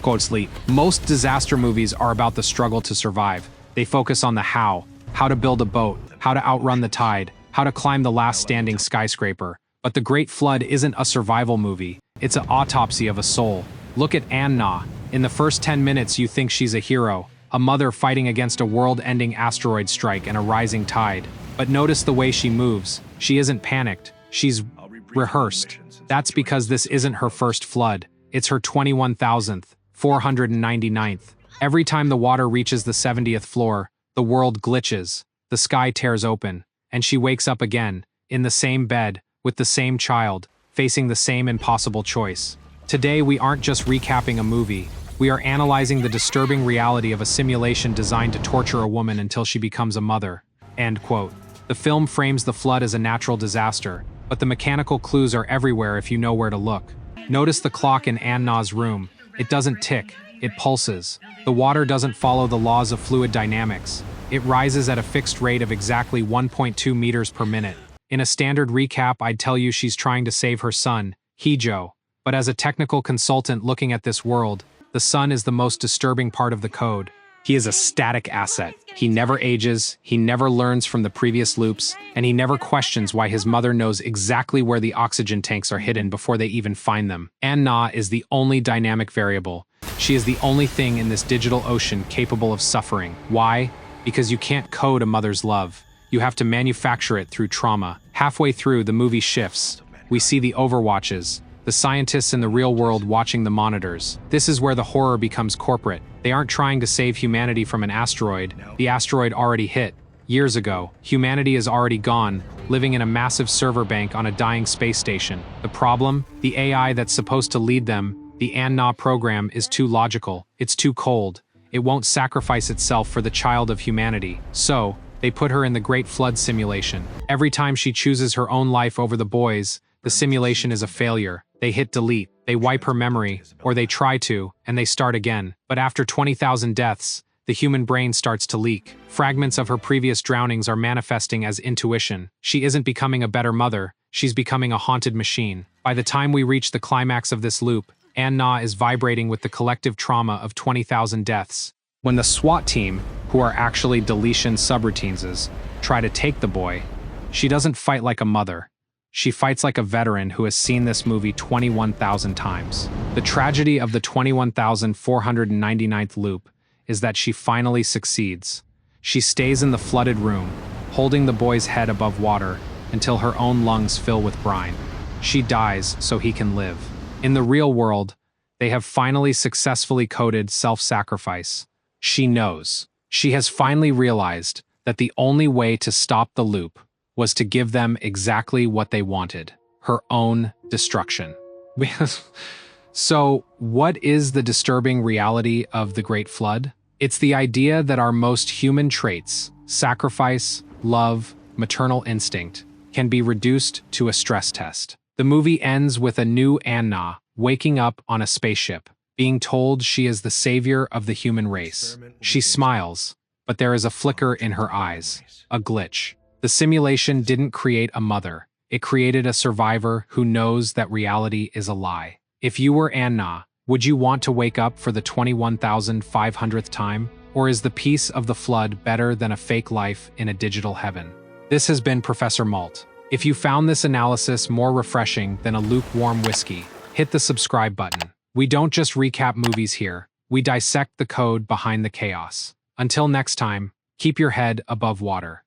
Code sleep. Most disaster movies are about the struggle to survive. They focus on the how to build a boat, how to outrun the tide, how to climb the last standing skyscraper. But The Great Flood isn't a survival movie. It's an autopsy of a soul. Look at Anna. In the first 10 minutes, you think she's a hero, a mother fighting against a world-ending asteroid strike and a rising tide. But notice the way she moves. She isn't panicked. She's rehearsed. That's because this isn't her first flood. It's her 21,000th, 499th. Every time the water reaches the 70th floor, the world glitches, the sky tears open, and she wakes up again, in the same bed, with the same child, facing the same impossible choice. Today, we aren't just recapping a movie. We are analyzing the disturbing reality of a simulation designed to torture a woman until she becomes a mother. End quote. The film frames the flood as a natural disaster, but the mechanical clues are everywhere if you know where to look. Notice the clock in Anna's room. It doesn't tick, it pulses. The water doesn't follow the laws of fluid dynamics. It rises at a fixed rate of exactly 1.2 meters per minute. In a standard recap, I'd tell you she's trying to save her son, Hijo. But as a technical consultant looking at this world, the son is the most disturbing part of the code. He is a static asset. He never ages, he never learns from the previous loops, and he never questions why his mother knows exactly where the oxygen tanks are hidden before they even find them. Anna is the only dynamic variable. She is the only thing in this digital ocean capable of suffering. Why? Because you can't code a mother's love. You have to manufacture it through trauma. Halfway through, the movie shifts. We see the Overwatches, the scientists in the real world watching the monitors. This is where the horror becomes corporate. They aren't trying to save humanity from an asteroid. The asteroid already hit. Years ago, humanity is already gone, living in a massive server bank on a dying space station. The problem? The AI that's supposed to lead them, the Anna program, is too logical. It's too cold. It won't sacrifice itself for the child of humanity. So, they put her in the Great Flood simulation. Every time she chooses her own life over the boys, the simulation is a failure. They hit delete, they wipe her memory, or they try to, and they start again. But after 20,000 deaths, the human brain starts to leak. Fragments of her previous drownings are manifesting as intuition. She isn't becoming a better mother, she's becoming a haunted machine. By the time we reach the climax of this loop, Anna is vibrating with the collective trauma of 20,000 deaths. When the SWAT team, who are actually deletion subroutines, try to take the boy, she doesn't fight like a mother. She fights like a veteran who has seen this movie 21,000 times. The tragedy of the 21,499th loop is that she finally succeeds. She stays in the flooded room, holding the boy's head above water until her own lungs fill with brine. She dies so he can live. In the real world, they have finally successfully coded self-sacrifice. She knows. She has finally realized that the only way to stop the loop was to give them exactly what they wanted, her own destruction. So, what is the disturbing reality of the Great Flood? It's the idea that our most human traits, sacrifice, love, maternal instinct, can be reduced to a stress test. The movie ends with a new Anna waking up on a spaceship, being told she is the savior of the human race. She smiles, but there is a flicker in her eyes, a glitch. The simulation didn't create a mother. It created a survivor who knows that reality is a lie. If you were Anna, would you want to wake up for the 21,500th time? Or is the peace of the flood better than a fake life in a digital heaven? This has been Professor Malt. If you found this analysis more refreshing than a lukewarm whiskey, hit the subscribe button. We don't just recap movies here. We dissect the code behind the chaos. Until next time, keep your head above water.